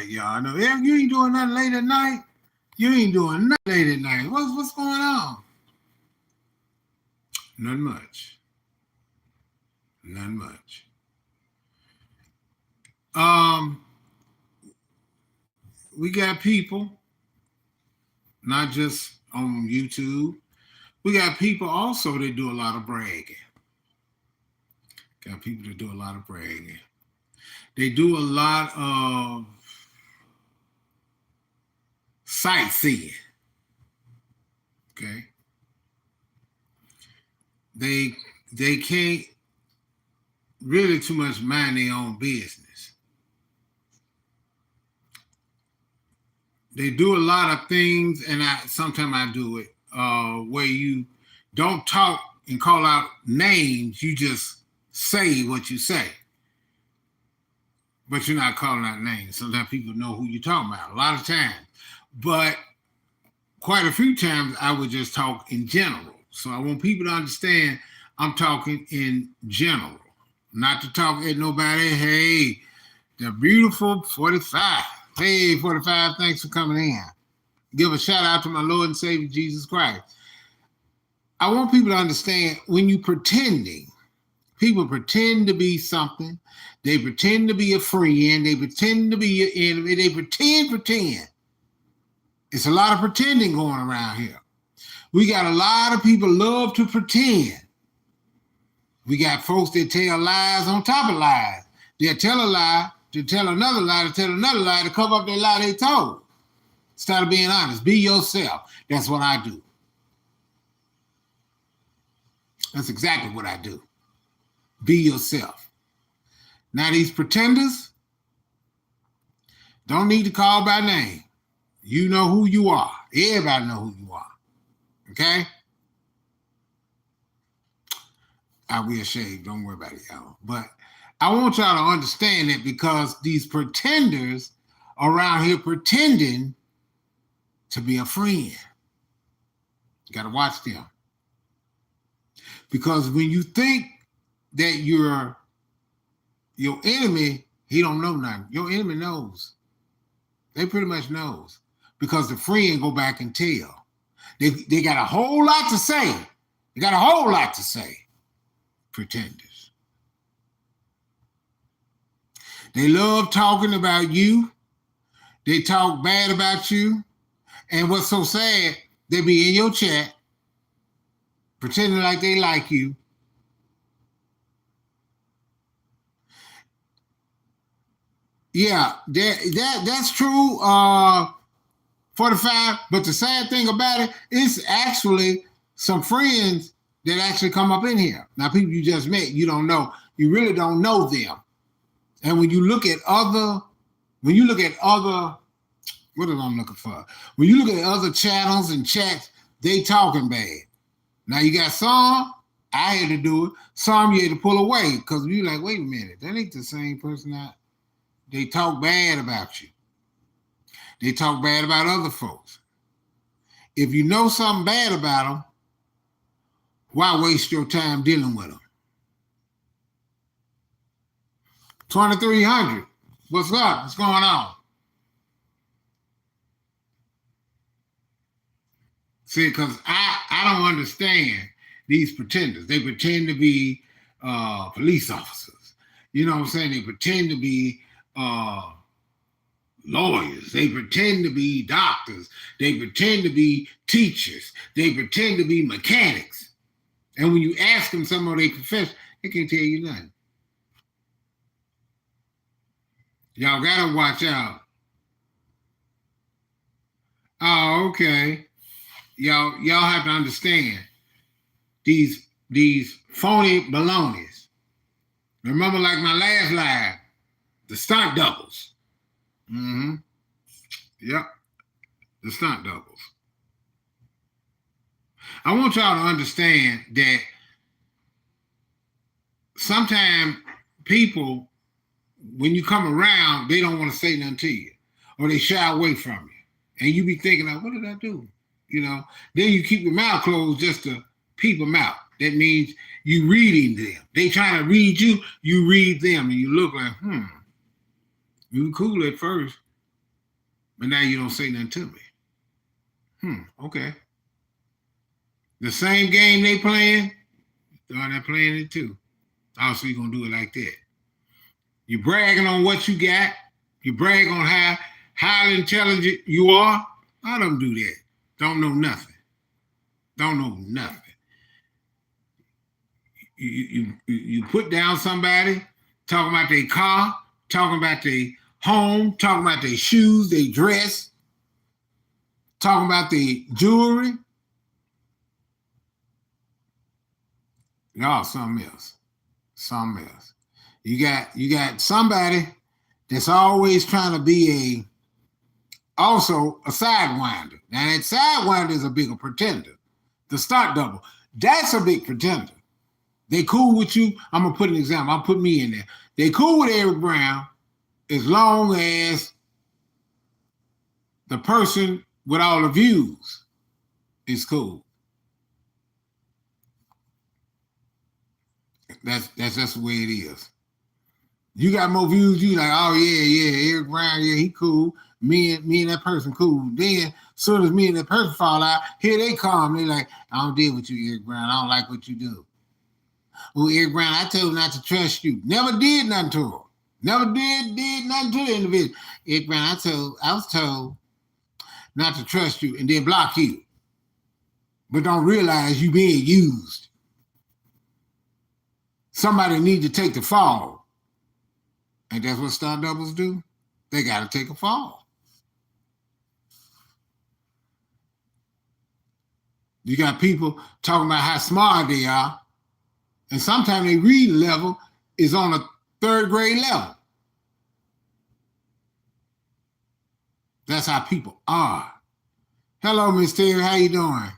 y'all. I know, yeah, you ain't doing nothing late at night. You ain't doing nothing late at night. What's going on? Nothing much. Nothing much. We got people, not just on YouTube. We got people also that do a lot of bragging. Got people that do a lot of bragging. They do a lot of sightseeing. Okay. They can't really too much mind their own business. They do a lot of things, and sometimes I do it, where you don't talk and call out names, you just say what you say. But you're not calling out names. Sometimes people know who you're talking about, a lot of times. But quite a few times I would just talk in general. So I want people to understand I'm talking in general. Not to talk at nobody, hey, the beautiful 45. Hey, 45, thanks for coming in. Give a shout out to my Lord and Savior, Jesus Christ. I want people to understand when you're pretending, people pretend to be something. They pretend to be a friend. They pretend to be your enemy. They pretend. It's a lot of pretending going around here. We got a lot of people love to pretend. We got folks that tell lies on top of lies. They'll tell a lie to tell another lie to tell another lie to cover up their lie they told. Instead of being honest, be yourself. That's what I do. That's exactly what I do. Be yourself. Now these pretenders don't need to call by name. You know who you are. Everybody know who you are. Okay? I will shave. Don't worry about it, y'all. But I want y'all to understand that because these pretenders around here pretending to be a friend. You got to watch them. Because when you think that your enemy, he don't know nothing. Your enemy knows. They pretty much knows. Because the friend go back and tell. They got a whole lot to say. They got a whole lot to say. Pretenders. They love talking about you. They talk bad about you. And what's so sad, they be in your chat pretending like they like you. Yeah, that's true, 45. But the sad thing about it, it's actually some friends that actually come up in here. Now, people you just met, you don't know. You really don't know them. And when you look at other, what am I looking for? When you look at other channels and chats, they talking bad. Now you got some, I had to do it. Some you had to pull away because you're like, wait a minute, that ain't the same person. They talk bad about you. They talk bad about other folks. If you know something bad about them, why waste your time dealing with them? 2300. What's up? What's going on? See, because I don't understand these pretenders. They pretend to be police officers. You know what I'm saying? They pretend to be lawyers. They pretend to be doctors. They pretend to be teachers. They pretend to be mechanics. And when you ask them some of their profession, they can't tell you nothing. Y'all gotta watch out. Oh, okay. Y'all have to understand these phony balonies. Remember, like my last live, the stunt doubles. Mm-hmm. Yep. The stunt doubles. I want y'all to understand that sometimes people, when you come around, they don't want to say nothing to you, or they shy away from you. And you be thinking, like, what did I do? You know, then you keep your mouth closed just to peep them out. That means you reading them. They trying to read you, you read them, and you look like, You were cool at first. but now you don't say nothing to me. Okay. The same game they playing, they're playing it too. Also, you're gonna do it like that. You bragging on what you got. You brag on how highly intelligent you are. I don't do that. Don't know nothing. Don't know nothing. You put down somebody talking about their car, talking about their home, talking about their shoes, their dress, talking about their jewelry. No, something else. Something else. You got somebody that's always trying to be also a sidewinder. Now that sidewinder is a bigger pretender. The start double, that's a big pretender. They cool with you. I'm gonna put an example. I'll put me in there. They cool with Eric Brown as long as the person with all the views is cool. That's just the way it is. You got more views, you like, oh yeah, Eric Brown, yeah, he cool. Me and that person cool. Then soon as me and that person fall out, here they come. They like, I don't deal with you, Eric Brown. I don't like what you do. Well, Eric Brown, I told him not to trust you. Never did nothing to him. Never did nothing to the individual. Eric Brown, I was told not to trust you and then block you. But don't realize you being used. Somebody need to take the fall. And that's what star doubles do. They got to take a fall. You got people talking about how smart they are, and sometimes their reading level is on a third grade level. That's how people are. Hello, Miss Terry, how you doing?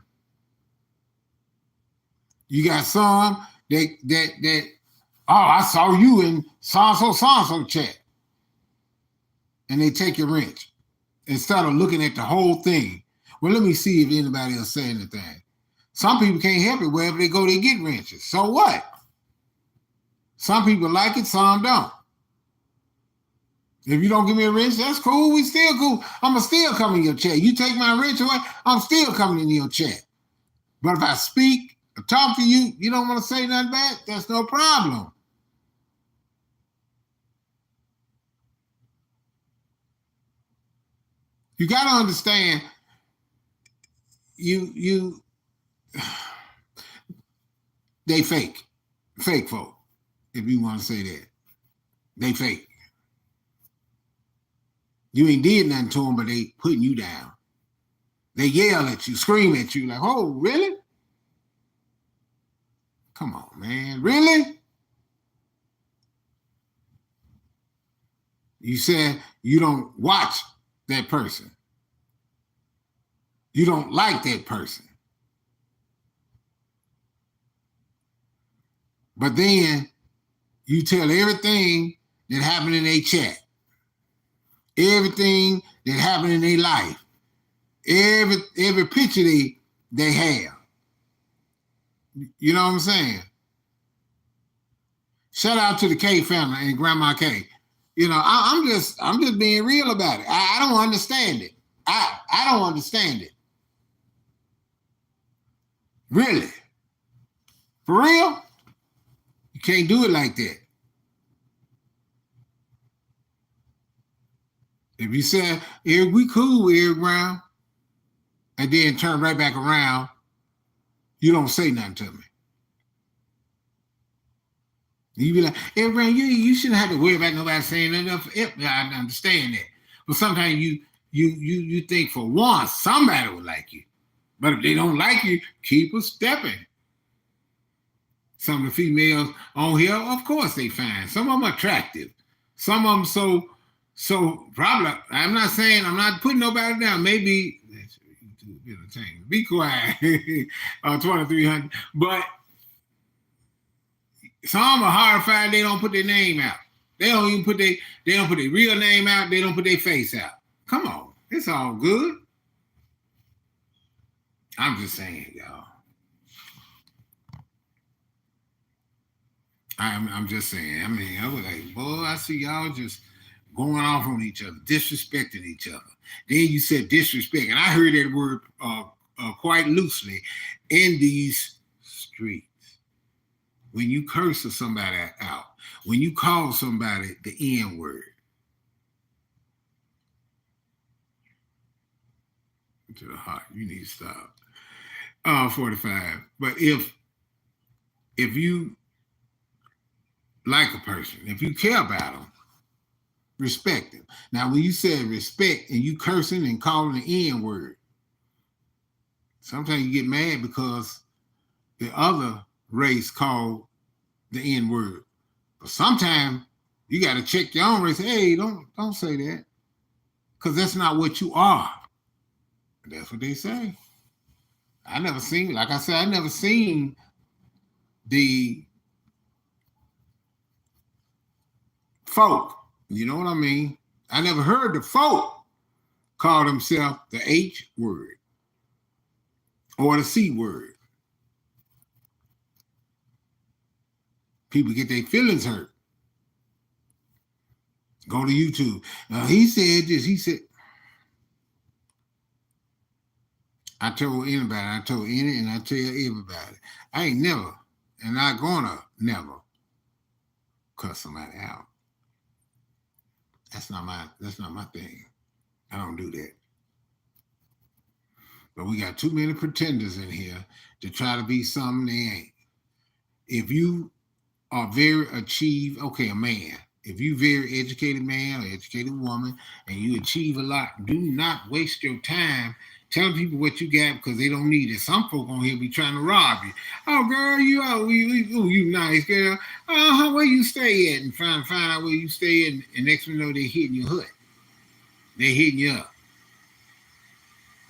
You got some that oh, I saw you in so-and-so chat. And they take your wrench instead of looking at the whole thing. Well, let me see if anybody else say anything. Some people can't help it. Wherever they go, they get wrenches. So what? Some people like it, some don't. If you don't give me a wrench, that's cool. We still cool. I'm going to still come in your chat. You take my wrench away, I'm still coming in your chat. But if I speak or talk to you, you don't want to say nothing back, that's no problem. You got to understand, they fake folk, if you want to say that. They fake. You ain't did nothing to them, but they putting you down. They yell at you, scream at you like, oh, really? Come on, man, really? You said you don't watch that person. You don't like that person. But then you tell everything that happened in their chat, everything that happened in their life, every picture they have. You know what I'm saying? Shout out to the K family and Grandma K. You know, I'm just being real about it. I don't understand it. I don't understand it. Really? For real? You can't do it like that. If you say, yeah, we cool with Eric Brown, and then turn right back around, you don't say nothing to me. You be like, Eric Brown, you shouldn't have to worry about nobody saying nothing. I understand that. But sometimes you think for once somebody would like you. But if they don't like you, keep a stepping. Some of the females on here, of course they fine. Some of them attractive. Some of them so probably, I'm not putting nobody down. Maybe, be quiet, 2300. But some are horrified they don't put their name out. They don't put their real name out. They don't put their face out. Come on, it's all good. I'm just saying, y'all. I'm just saying. I mean, I was like, boy, I see y'all just going off on each other, disrespecting each other. Then you said disrespect, and I heard that word quite loosely in these streets. When you curse somebody out, when you call somebody the N word, to the heart, you need to stop. 45. But if you like a person, if you care about them, respect them. Now, when you said respect and you cursing and calling the N word, sometimes you get mad because the other race called the N word. But sometimes you got to check your own race. Hey, don't say that, because that's not what you are. That's what they say. I never seen, like I said, I never seen the folk. You know what I mean? I never heard the folk call themselves the H word or the C word. People get their feelings hurt. Go to YouTube. He said this. He said, I told anybody, I told any, and I tell everybody, I ain't never, and not gonna never cuss somebody out. That's not my thing. I don't do that. But we got too many pretenders in here to try to be something they ain't. If you are very achieved, okay, a man. If you very educated man or educated woman and you achieve a lot, do not waste your time telling people what you got because they don't need it. Some folk on here be trying to rob you. Oh, girl, you nice girl. Where you stay at? And find out where you stay at, and next thing you know, they hitting your hut. They hitting you up.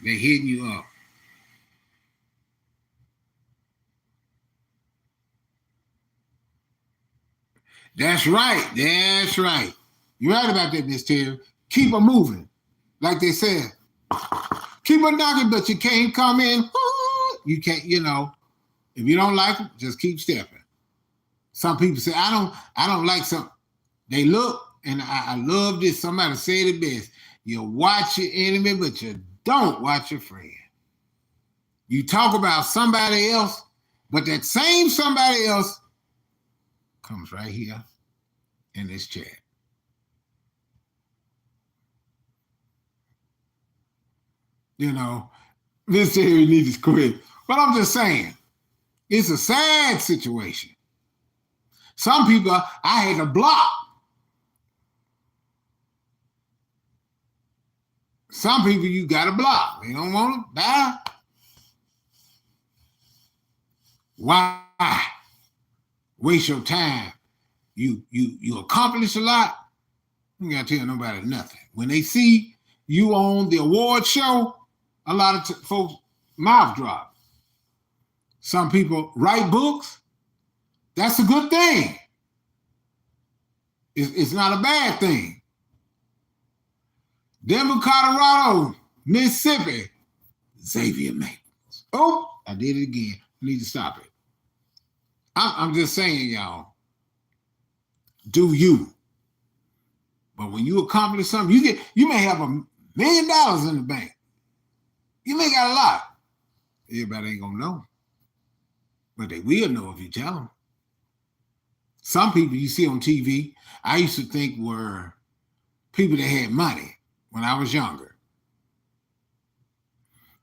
They hitting you up. That's right. That's right. You're right about that, Miss Terry. Keep them moving. Like they said, keep on knocking, but you can't come in. You can't, if you don't like it, just keep stepping. Some people say, I don't like something. They look, and I love this. Somebody said it best. You watch your enemy, but you don't watch your friend. You talk about somebody else, but that same somebody else comes right here in this chat. This area needs to quit. But I'm just saying, it's a sad situation. Some people I had to block. Some people you gotta block. They don't want to die. Why? Waste your time. You accomplish a lot. You gotta tell nobody nothing. When they see you on the award show, a lot of folks mouth drop. Some people write books. That's a good thing. It's not a bad thing. Denver, Colorado, Mississippi, Xavier Maples. Oh, I did it again. I need to stop it. I'm just saying, y'all, do you. But when you accomplish something, you may have $1 million in the bank. You may got a lot. Everybody ain't gonna know. But they will know if you tell them. Some people you see on TV, I used to think were people that had money when I was younger.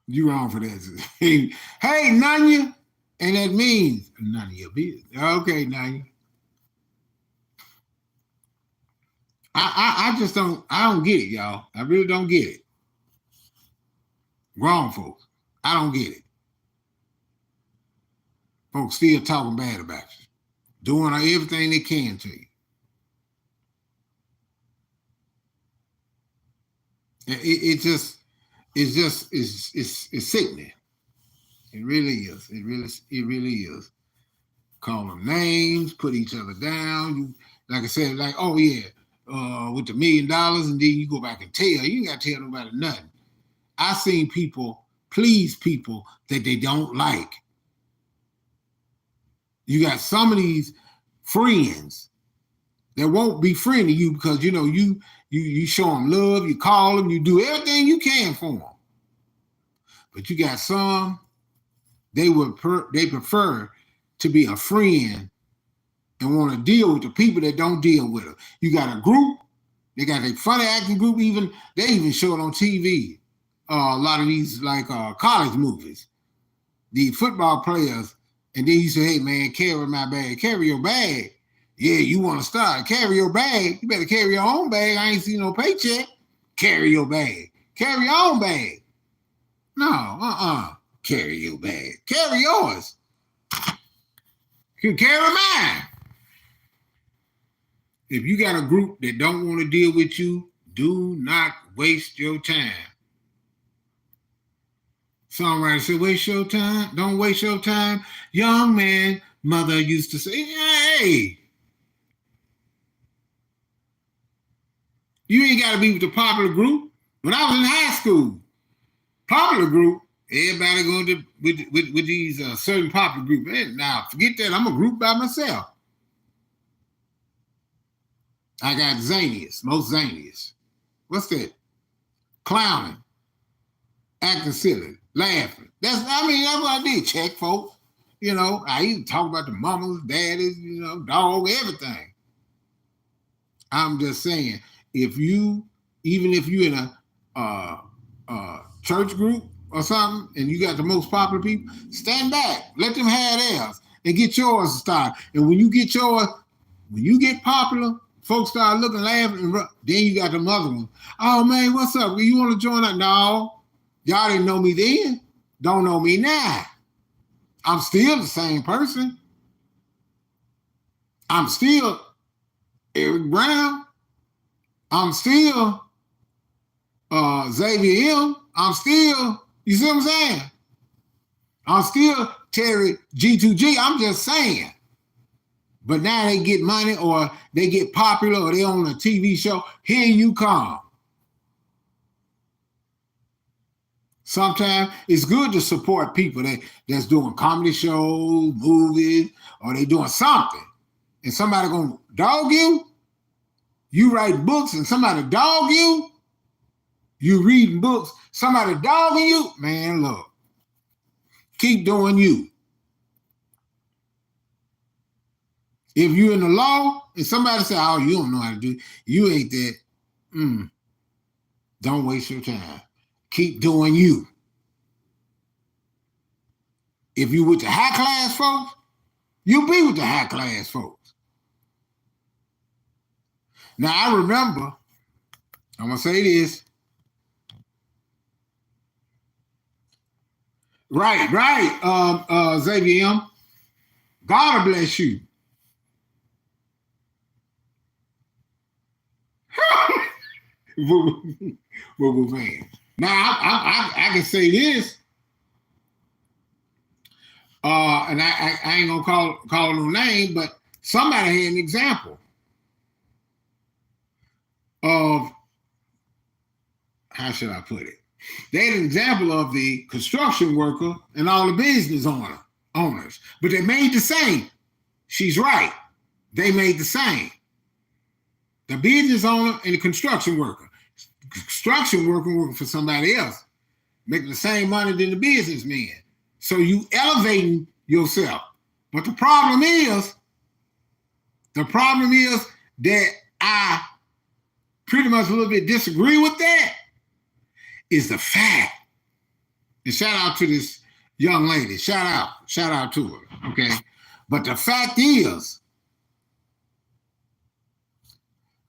You wrong for that. Hey, Nanya. And that means none of your business. Okay, Nanya. I just don't get it, y'all. I really don't get it. Grown folks, I don't get it. Folks still talking bad about you, doing everything they can to you. It's sickening. It really is. It really is. Call them names, put each other down. Like I said, like, oh yeah, with the $1 million, and then you go back and tell. You ain't got to tell nobody nothing. I've seen people please people that they don't like. You got some of these friends that won't be friendly you because you show them love, you call them, you do everything you can for them. But you got some, they prefer to be a friend and want to deal with the people that don't deal with them. You got a group, they got a funny acting group, they even show it on TV. A lot of these like college movies. The football players, and then you say, hey man, carry my bag, carry your bag. Yeah, you want to start, carry your bag. You better carry your own bag. I ain't seen no paycheck. Carry your bag. Carry your own bag. No, carry your bag. Carry yours. You can carry mine. If you got a group that don't want to deal with you, do not waste your time. Songwriter said, waste your time. Don't waste your time. Young man, mother used to say, hey, you ain't got to be with the popular group. When I was in high school, popular group, everybody going to with these certain popular groups. Now, forget that. I'm a group by myself. I got zaniest, most zaniest. What's that? Clowning, acting silly, laughing. That's what I did. Check, folks. I even talk about the mamas, daddies, dog, everything. I'm just saying, even if you're in a church group or something, and you got the most popular people, stand back, let them have theirs, and get yours started. And when you get yours, when you get popular, folks start looking, laughing, and then you got them other ones. Oh man, what's up? You want to join us? No, y'all didn't know me then. Don't know me now. I'm still the same person. I'm still Eric Brown. I'm still Xavier M. I'm still, you see what I'm saying? I'm still Terry G2G. I'm just saying. But now they get money or they get popular or they on a TV show. Here you come. Sometimes it's good to support people that's doing comedy shows, movies, or they doing something. And somebody gonna dog you. You write books and somebody dog you. You reading books, somebody dogging you. Man, look. Keep doing you. If you in the law and somebody say, oh, you don't know how to do it, you ain't that. Don't waste your time. Keep doing you. If you with the high class folks, you be with the high class folks. Now I remember, I'm gonna say this. Right, Xavier M. God bless you. Man. Now I can say this, and I ain't gonna call no name, but somebody had an example of, how should I put it? They had an example of the construction worker and all the business owners, but they made the same. She's right. They made the same. The business owner and the construction worker. Construction worker working for somebody else, making the same money than the businessman. So you elevating yourself. But the problem is that I pretty much a little bit disagree with that, is the fact. And shout out to this young lady. Shout out to her, okay? But the fact is,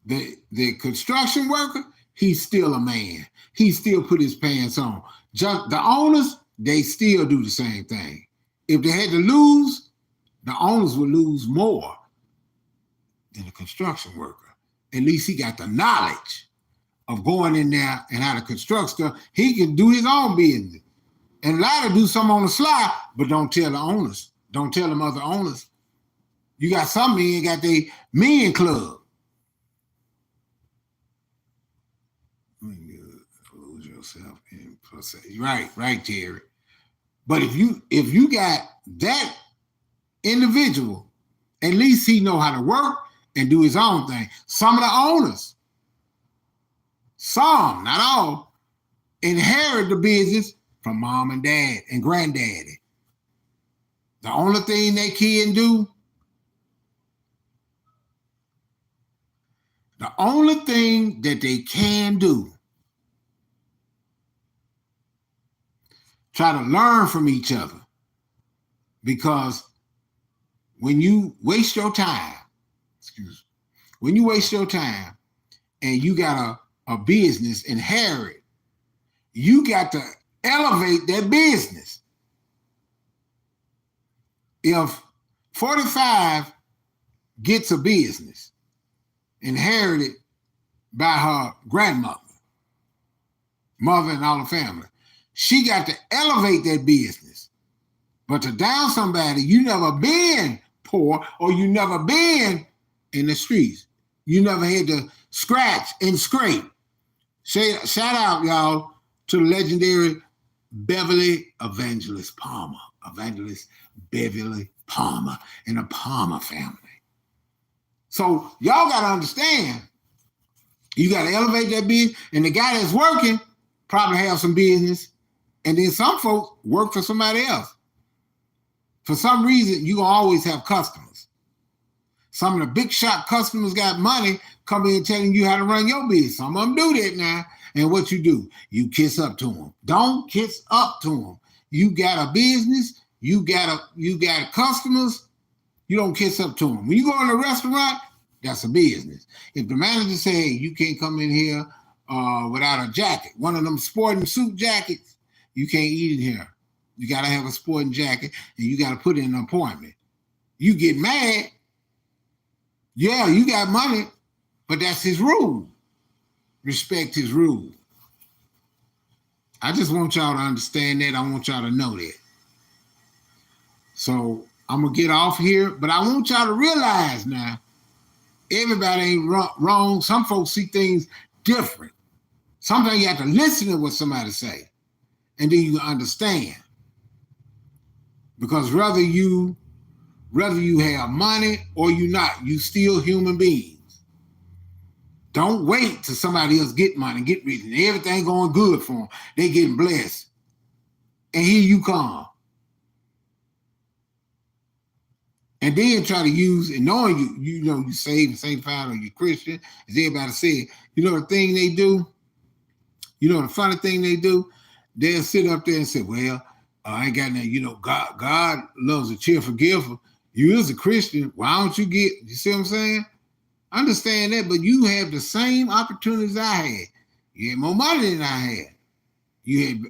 the construction worker, he's still a man. He still put his pants on. Just the owners, they still do the same thing. If they had to lose, the owners would lose more than the construction worker. At least he got the knowledge of going in there and how to construct stuff. He can do his own business. And a lot of do something on the sly, but don't tell the owners. Don't tell them other owners. You got some men got their men club. Lose yourself in process. Right, Terry. But if you got that individual, at least he know how to work and do his own thing. Some of the owners, some, not all, inherit the business from mom and dad and granddaddy. The only thing they can do, the only thing that they can do, try to learn from each other. Because when you waste your time, when you waste your time and you got a business inherit, you got to elevate that business. If 45 gets a business inherited by her grandmother, mother and all the family, she got to elevate that business. But to down somebody, you never been poor or you never been in the streets. You never had to scratch and scrape. Shout out, y'all, to the legendary Beverly Evangelist Palmer. Evangelist Beverly Palmer and the Palmer family. So y'all got to understand, you got to elevate that business. And the guy that's working probably have some business. And then some folks work for somebody else. For some reason, you're going to always have customers. Some of the big shot customers got money coming in telling you how to run your business. Some of them do that now. And what you do, you kiss up to them. Don't kiss up to them. You got a business, you got customers, you don't kiss up to them. When you go in a restaurant, that's a business. If the manager say, hey, you can't come in here without a jacket, one of them sporting suit jackets, you can't eat in here. You got to have a sporting jacket and you got to put in an appointment. You get mad. Yeah, you got money, but that's his rule. Respect his rule. I just want y'all to understand that. I want y'all to know that. So I'm going to get off here, but I want y'all to realize now, everybody ain't wrong. Some folks see things different. Sometimes you have to listen to what somebody say, and then you understand. Because whether you have money or you not, you still human beings. Don't wait till somebody else get money, get rich, and everything going good for them. They getting blessed. And here you come. And then try to use, and knowing you know you saved and sanctified or you Christian, as everybody said, you know the thing they do? You know the funny thing they do? They'll sit up there and say, well, I ain't got nothing, you know, God loves a cheerful giver. You is a Christian. Why don't you get, you see what I'm saying? Understand that, but you have the same opportunities I had. You had more money than I had. You had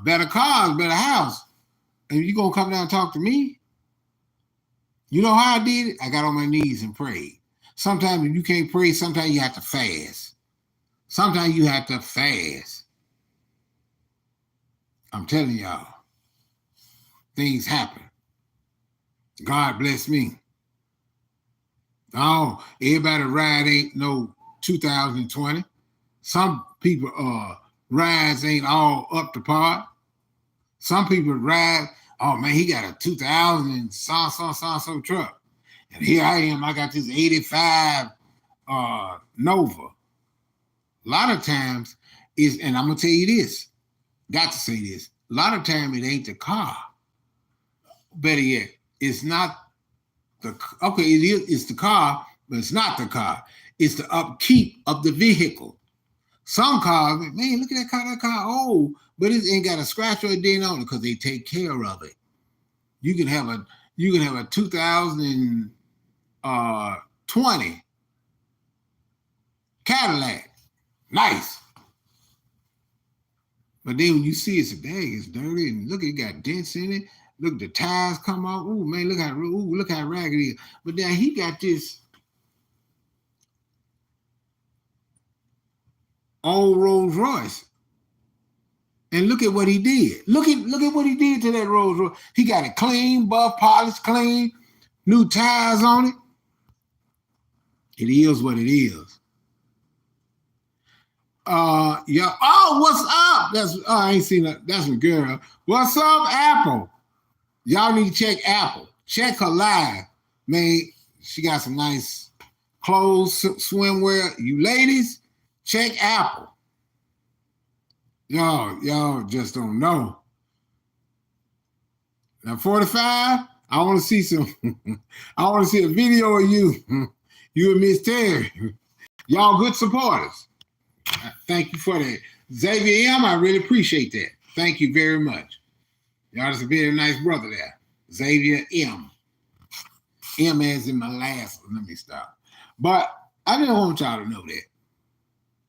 better cars, better house. And you gonna come down and talk to me? You know how I did it? I got on my knees and prayed. Sometimes when you can't pray, sometimes you have to fast. Sometimes you have to fast. I'm telling y'all, things happen. God bless me. Oh, everybody ride ain't no 2020. Some people rides ain't all up to par. Some people ride, oh man, he got a 2000 and so truck. And here I am, I got this 85 Nova. A lot of times and I'm gonna tell you this, got to say this, a lot of times it ain't the car. Better yet, it's not it's the car, but it's not the car. It's the upkeep of the vehicle. Some cars, man, look at that car old, but it ain't got a scratch or a dent on it because they take care of it. You can have a 2020 Cadillac, nice. But then when you see it's dirty, and look, it got dents in it. Look, the tires come off. Ooh, man, look how ragged it is. But then he got this old Rolls Royce. And look at what he did. Look at what he did to that Rolls Royce. He got it clean, buff, polished, clean, new tires on it. It is what it is. Yeah. Oh, what's up? I ain't seen that. That's a girl. What's up, Apple? Y'all need to check Apple. Check her live. Man, she got some nice clothes, swimwear. You ladies, check Apple. Y'all just don't know. Now 45, I want to see some. I want to see a video of you, you and Miss Terry. Y'all good supporters. Thank you for that. Xavier M, I really appreciate that. Thank you very much. Y'all just a very nice brother there. Xavier M. M as in my last one. Let me stop. But I didn't want y'all to know that.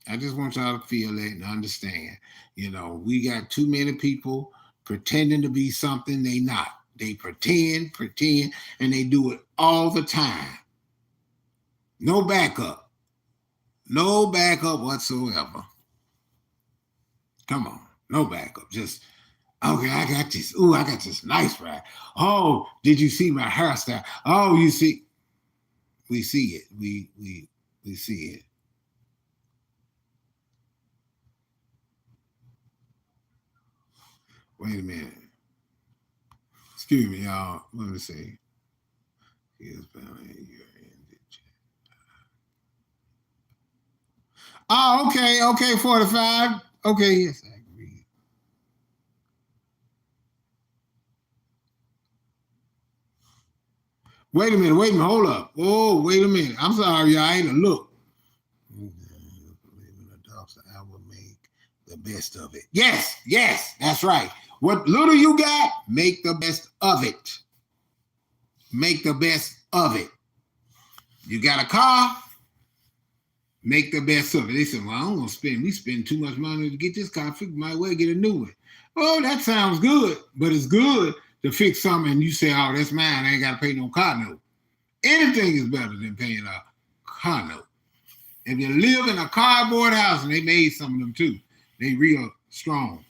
I just want y'all to feel that and understand. We got too many people pretending to be something they not. They pretend, and they do it all the time. No backup. No backup whatsoever. Come on. No backup. Just, okay, I got this. Ooh, I got this nice ride. Oh, did you see my hairstyle? Oh, you see. We see it. We see it. Wait a minute. Excuse me, y'all. Let me see. Oh, okay, 45. Okay, yes, I agree. Wait a minute, hold up. Oh, wait a minute. I'm sorry, y'all. I ain't a look. I will make the best of it. Yes, that's right. What little you got, make the best of it. Make the best of it. You got a car, make the best of it. They said, well, I don't want to spend. We spend too much money to get this car fixed. Might well get a new one. Oh, that sounds good, but it's good to fix something and you say, oh, that's mine. I ain't got to pay no car note. Anything is better than paying a car note. If you live in a cardboard house, and they made some of them too, they real strong.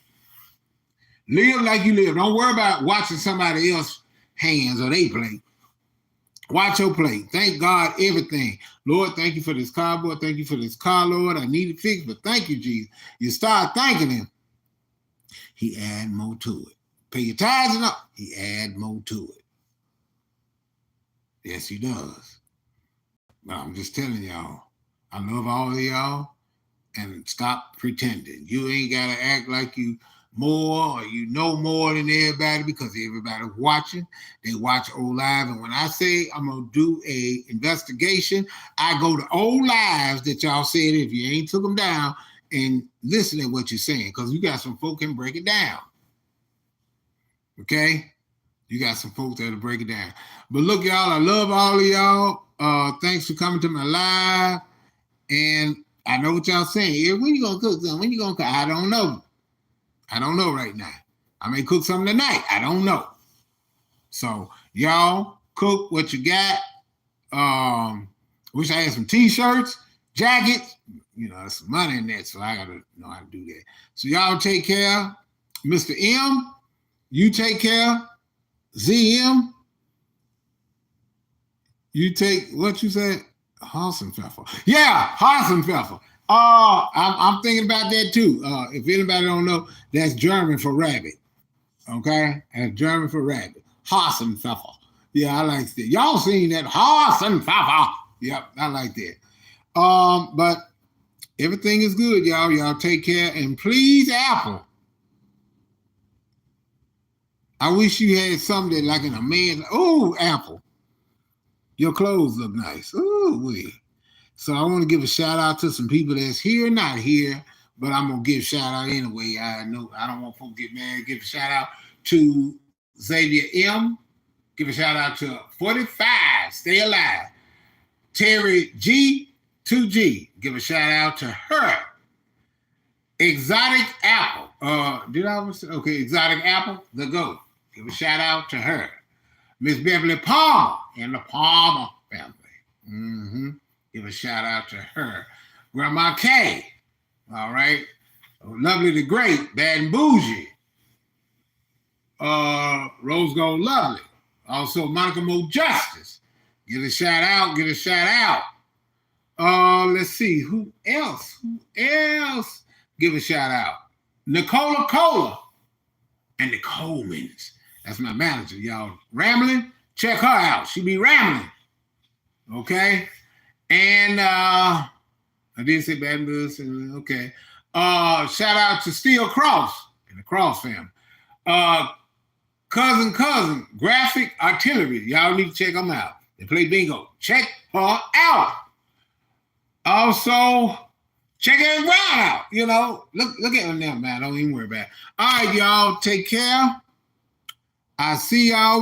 Live like you live. Don't worry about watching somebody else's hands or they plate. Watch your plate. Thank God, everything. Lord, thank you for this cardboard. Thank you for this car, Lord. I need it fixed, but thank you, Jesus. You start thanking him. He add more to it. Pay your tithes enough, he add more to it. Yes, he does. But I'm just telling y'all, I love all of y'all, and stop pretending. You ain't got to act like you more or you know more than everybody, because everybody's watching. They watch old live, and when I say I'm gonna do a investigation, I go to old lives that y'all said if you ain't took them down and listen to what you're saying, because you got some folk can break it down. Okay, you got some folks that'll break it down. But look, y'all, I love all of y'all. Thanks for coming to my live, and I know what y'all saying. When you gonna cook something? When you gonna cook? I don't know. I don't know right now. I may cook something tonight. I don't know. So y'all cook what you got. Wish I had some t-shirts, jackets. There's some money in that, so I gotta know how to do that. So y'all take care. Mr. M, you take care. ZM, you take what you said? Hassenpfeffer. Yeah, Hassenpfeffer. I'm thinking about that too. If anybody don't know, that's German for rabbit. Okay? That's German for rabbit. Hassenpfeffer. Yeah, I like that. Y'all seen that? Hassenpfeffer. Yep, I like that. But everything is good, y'all. Y'all take care. And please, Apple. I wish you had something like in a man. Oh, Apple. Your clothes look nice. Ooh, wee. So I want to give a shout out to some people that's here, not here, but I'm going to give a shout out anyway. I know I don't want folks to get mad. Give a shout out to Xavier M. Give a shout out to 45, Stay Alive. Terry G, 2G. Give a shout out to her. Exotic Apple. Did I ever say? Okay, Exotic Apple, the GOAT. Give a shout out to her. Miss Beverly Palmer and the Palmer family. Mm-hmm. Give a shout out to her. Grandma Kay. All right. Lovely the Great. Bad and Bougie. Rose Gold Lovely. Also Monica Mo Justice. Get a shout out. Let's see. Who else? Give a shout out. Nicola Cola and the Colemans. That's my manager, y'all. Rambling? Check her out. She be rambling. Okay? And I did say Baton Rouge. Okay. Shout out to Steel Cross and the Cross family. Cousin, Graphic Artillery. Y'all need to check them out. They play bingo. Check her out. Also, check it out. You know, look at them now, man. Don't even worry about it. All right, y'all. Take care. I see y'all.